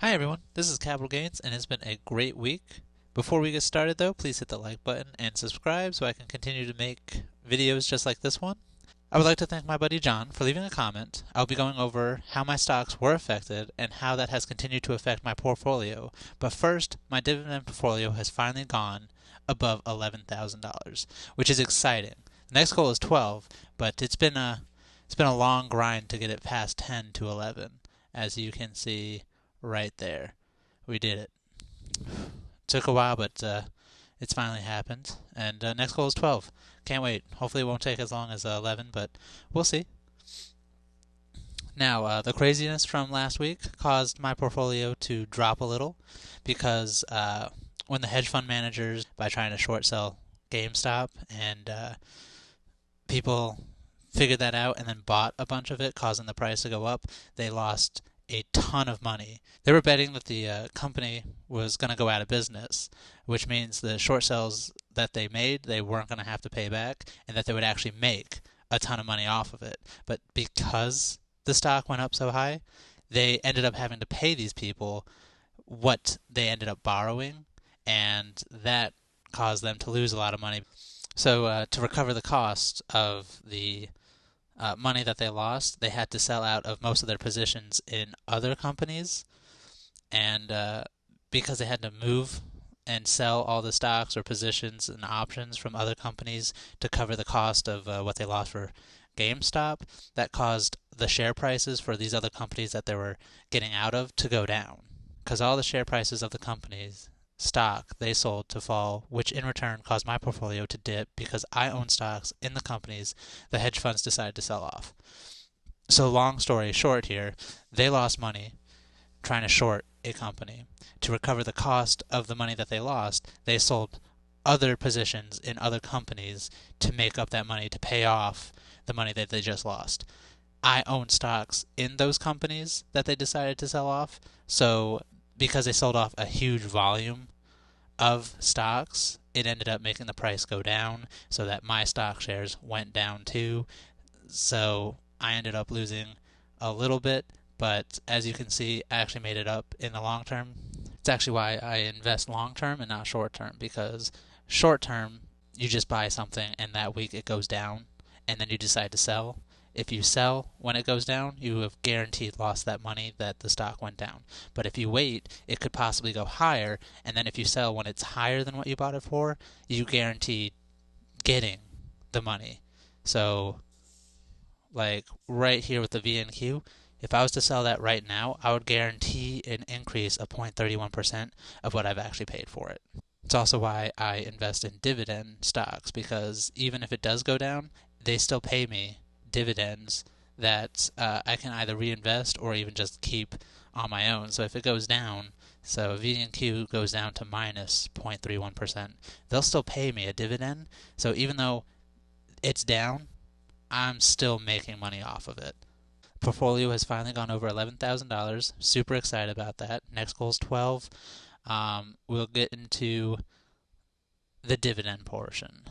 Hi everyone, this is Capital Gains, and it's been a great week. Before we get started though, please hit the like button and subscribe so I can continue to make videos just like this one. I would like to thank my buddy John for leaving a comment. I'll be going over how my stocks were affected and how that has continued to affect my portfolio. But first, my dividend portfolio has finally gone above $11,000, which is exciting. The next goal is 12, but it's been a long grind to get it past 10 to 11, as you can see right there. We did it. Took a while, but it's finally happened. And next goal is 12. Can't wait. Hopefully it won't take as long as 11, but we'll see. Now, the craziness from last week caused my portfolio to drop a little because when the hedge fund managers, by trying to short sell GameStop, and people figured that out and then bought a bunch of it, causing the price to go up, they lost a ton of money. They were betting that the company was going to go out of business, which means the short sales that they made, they weren't going to have to pay back, and that they would actually make a ton of money off of it. But because the stock went up so high, they ended up having to pay these people what they ended up borrowing, and that caused them to lose a lot of money. So to recover the cost of the money that they lost, they had to sell out of most of their positions in other companies, and because they had to move and sell all the stocks or positions and options from other companies to cover the cost of what they lost for GameStop, that caused the share prices for these other companies that they were getting out of to go down, because all the share prices of the companies stock they sold to fall, which in return caused my portfolio to dip because I own stocks in the companies the hedge funds decided to sell off. So long story short here, they lost money trying to short a company. To recover the cost of the money that they lost, they sold other positions in other companies to make up that money to pay off the money that they just lost. I own stocks in those companies that they decided to sell off, so because they sold off a huge volume of stocks, it ended up making the price go down so that my stock shares went down too. So I ended up losing a little bit, but as you can see, I actually made it up in the long term. It's actually why I invest long term and not short term, because short term, you just buy something and that week it goes down and then you decide to sell. If you sell when it goes down, you have guaranteed lost that money that the stock went down. But if you wait, it could possibly go higher, and then if you sell when it's higher than what you bought it for, you guarantee getting the money. So, like right here with the VNQ, if I was to sell that right now, I would guarantee an increase of 0.31% of what I've actually paid for it. It's also why I invest in dividend stocks, because even if it does go down, they still pay me dividends that I can either reinvest or even just keep on my own. So if it goes down, so VNQ goes down to minus 0.31%, they'll still pay me a dividend. So even though it's down, I'm still making money off of it. Portfolio has finally gone over $11,000. Super excited about that. Next goal is 12. We'll get into the dividend portion.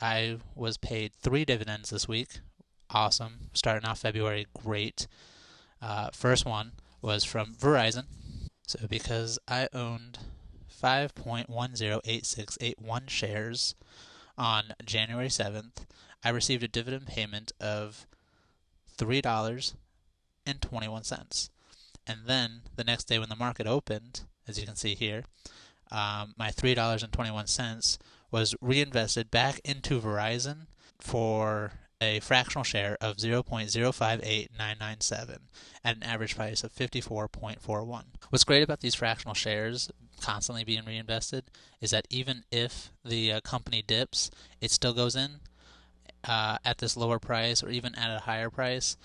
I was paid 3 dividends this week. Awesome. Starting off February, great. First one was from Verizon. So because I owned 5.108681 shares on January 7th, I received a dividend payment of $3.21. And then the next day when the market opened, as you can see here, my $3.21 was reinvested back into Verizon for a fractional share of 0.058997 at an average price of 54.41. What's great about these fractional shares constantly being reinvested is that even if the company dips, it still goes in at this lower price or even at a higher price.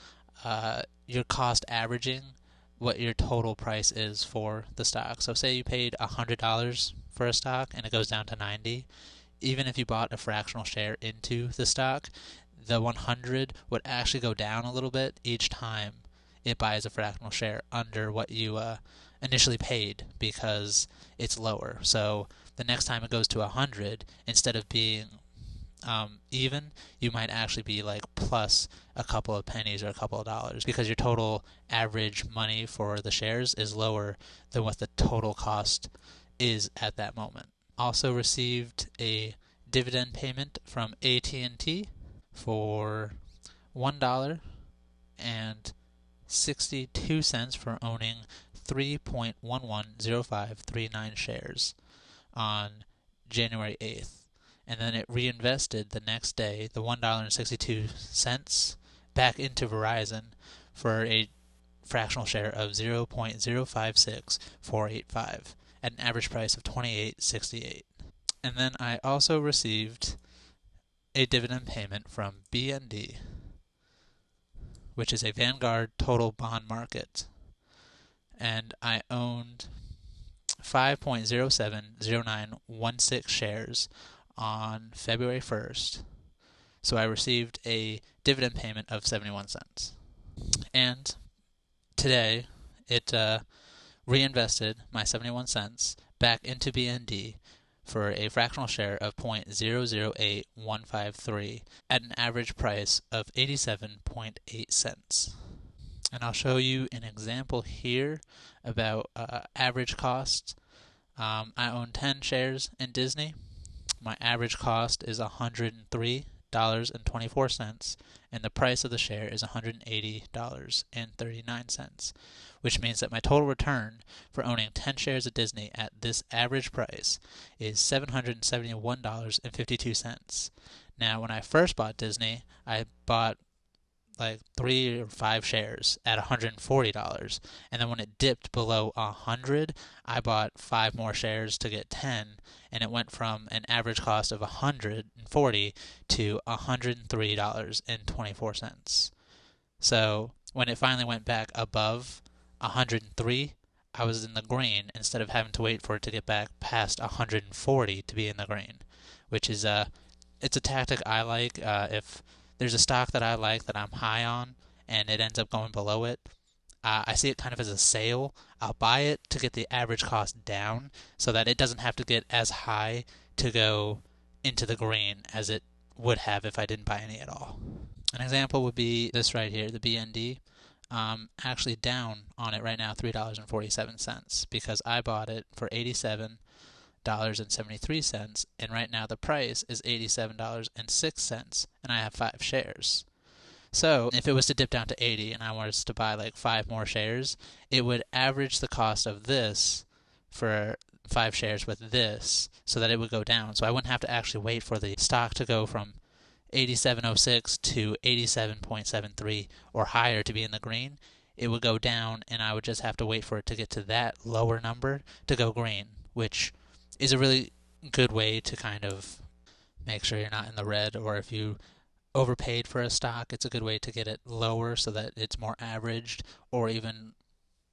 Your cost averaging what your total price is for the stock. So say you paid $100 for a stock and it goes down to 90. Even if you bought a fractional share into the stock, the 100 would actually go down a little bit each time it buys a fractional share under what you initially paid, because it's lower. So the next time it goes to 100, instead of being even, you might actually be like plus a couple of pennies or a couple of dollars because your total average money for the shares is lower than what the total cost is at that moment. Also received a dividend payment from AT&T for $1.62 for owning 3.110539 shares on January 8th. And then it reinvested the next day the $1.62 back into Verizon for a fractional share of 0.056485 at an average price of $28.68. And then I also received a dividend payment from BND, which is a Vanguard total bond market. And I owned 5.070916 shares on February 1st. So I received a dividend payment of 71 cents. And today it reinvested my 71 cents back into BND for a fractional share of 0.008153 at an average price of 87.8 cents. And I'll show you an example here about average cost. I own 10 shares in Disney. My average cost is $103.24, and the price of the share is $180.39, which means that my total return for owning 10 shares of Disney at this average price is $771.52. Now, when I first bought Disney, I bought like 3 or 5 shares at $140, and then when it dipped below 100, I bought 5 more shares to get 10, and it went from an average cost of $140 to $103.24. So when it finally went back above 103, I was in the green instead of having to wait for it to get back past 140 to be in the green, which is it's a tactic I like. If there's a stock that I like that I'm high on and it ends up going below it, I see it kind of as a sale. I'll buy it to get the average cost down so that it doesn't have to get as high to go into the green as it would have if I didn't buy any at all. An example would be this right here, the BND. Actually down on it right now, $3.47, because I bought it for $87.73, and right now the price is $87.06, and I have 5 shares. So if it was to dip down to 80 and I was to buy like 5 more shares, it would average the cost of this for 5 shares with this so that it would go down. So I wouldn't have to actually wait for the stock to go from 87.06 to 87.73 or higher to be in the green. It would go down, and I would just have to wait for it to get to that lower number to go green, which is a really good way to kind of make sure you're not in the red, or if you overpaid for a stock, it's a good way to get it lower so that it's more averaged, or even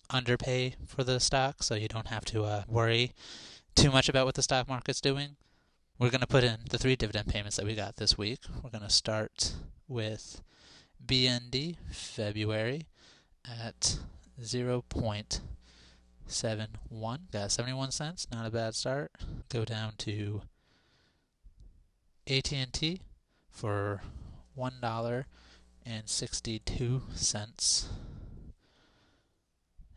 underpay for the stock so you don't have to worry too much about what the stock market's doing. We're going to put in the 3 dividend payments that we got this week. We're going to start with BND February at 0.71. Got 71 cents, not a bad start. Go down to AT&T for $1.62.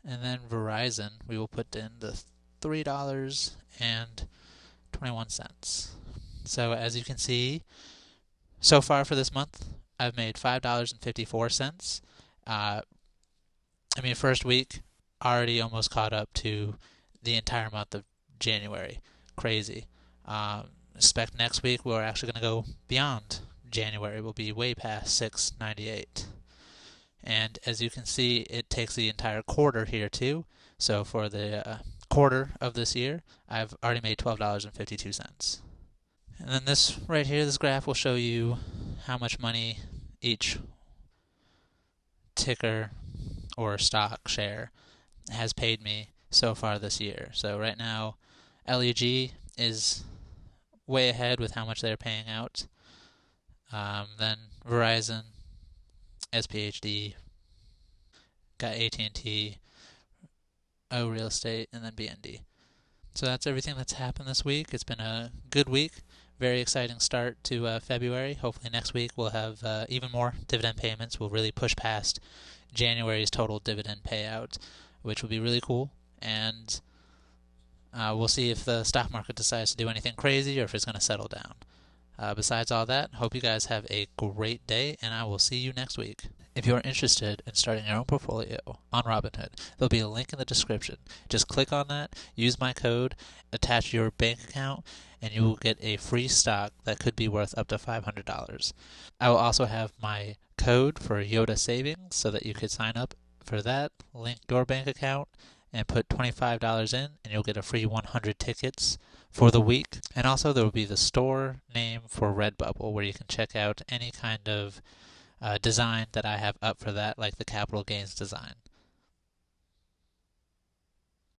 And then Verizon, we will put in the $3.21. So as you can see, so far for this month, I've made $5.54. First week, already almost caught up to the entire month of January. Crazy. Expect next week we're actually going to go beyond January. We'll be way past $6.98. And as you can see, it takes the entire quarter here too. So for the quarter of this year, I've already made $12.52. And then this right here, this graph will show you how much money each ticker or stock share has paid me so far this year. So right now, LEG is way ahead with how much they're paying out. Then Verizon, SPHD, got AT&T, O Real Estate, and then BND. So that's everything that's happened this week. It's been a good week. Very exciting start to February. Hopefully next week we'll have even more dividend payments. We'll really push past January's total dividend payout, which will be really cool. And we'll see if the stock market decides to do anything crazy or if it's going to settle down. Besides all that, hope you guys have a great day, and I will see you next week. If you are interested in starting your own portfolio on Robinhood, there'll be a link in the description. Just click on that, use my code, attach your bank account, and you will get a free stock that could be worth up to $500. I will also have my code for Yotta Savings so that you could sign up for that, link your bank account, and put $25 in, and you'll get a free 100 tickets for the week. And also there will be the store name for Redbubble, where you can check out any kind of design that I have up for that, like the capital gains design.